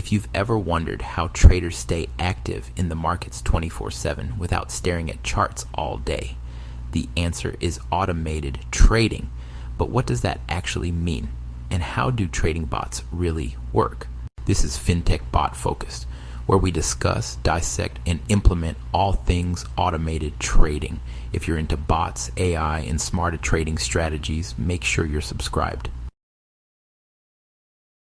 If you've ever wondered how traders stay active in the markets 24/7 without staring at charts all day, the answer is automated trading. But what does that actually mean? And how do trading bots really work? This is Fintech Bot Focused, where we discuss, dissect, and implement all things automated trading. If you're into bots, AI, and smarter trading strategies, make sure you're subscribed.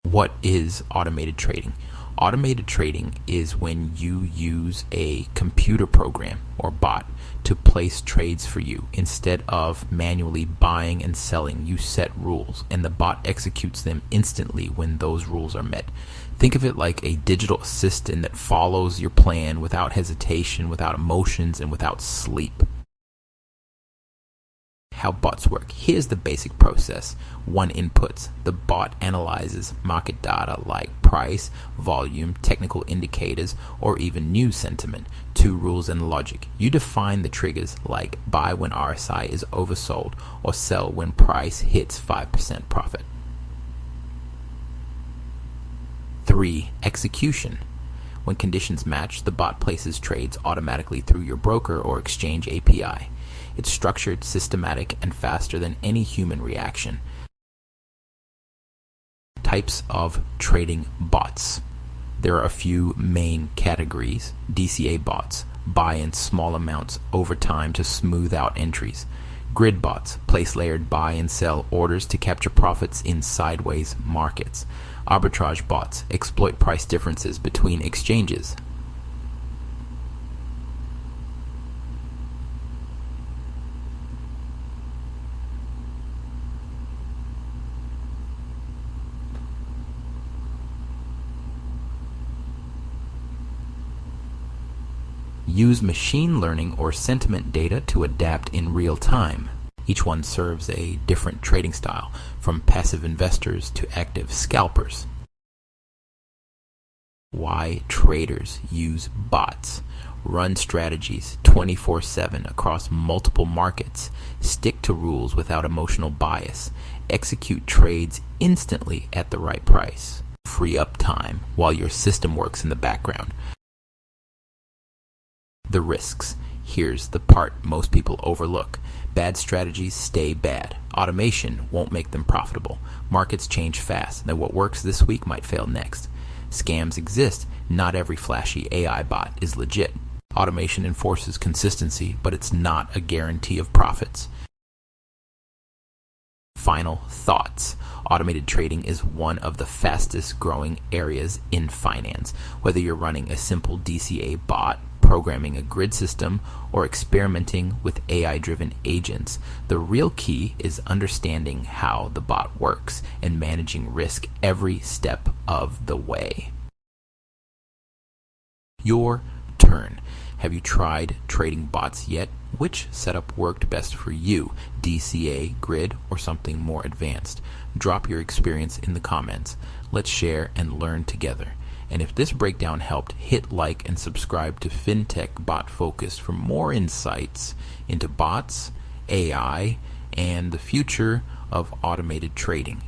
What is automated trading? Automated trading is when you use a computer program or bot to place trades for you. Instead of manually buying and selling, you set rules and the bot executes them instantly when those rules are met. Think of it like a digital assistant that follows your plan without hesitation, without emotions, and without sleep. How bots work. Here's the basic process. 1. Inputs. The bot analyzes market data like price, volume, technical indicators, or even news sentiment. 2. Rules and logic. You define the triggers like buy when RSI is oversold or sell when price hits 5% profit. 3. Execution. When conditions match, the bot places trades automatically through your broker or exchange API. It's structured, systematic, and faster than any human reaction. Types of trading bots. There are a few main categories. DCA bots buy in small amounts over time to smooth out entries. Grid bots place layered buy and sell orders to capture profits in sideways markets. Arbitrage bots exploit price differences between exchanges. Use machine learning or sentiment data to adapt in real time. Each one serves a different trading style, from passive investors to active scalpers. Why traders use bots. Run strategies 24/7 across multiple markets. Stick to rules without emotional bias. Execute trades instantly at the right price. Free up time while your system works in the background. The risks. Here's the part most people overlook. Bad strategies stay bad. Automation won't make them profitable. Markets change fast. Now what works this week might fail next. Scams exist. Not every flashy AI bot is legit. Automation enforces consistency, but it's not a guarantee of profits. Final thoughts. Automated trading is one of the fastest growing areas in finance. Whether you're running a simple DCA bot, programming a grid system, or experimenting with AI-driven agents, the real key is understanding how the bot works and managing risk every step of the way. Your turn. Have you tried trading bots yet? Which setup worked best for you? DCA, grid, or something more advanced? Drop your experience in the comments. Let's share and learn together. And if this breakdown helped, hit like and subscribe to Fintech Bot Focused for more insights into bots, AI, and the future of automated trading.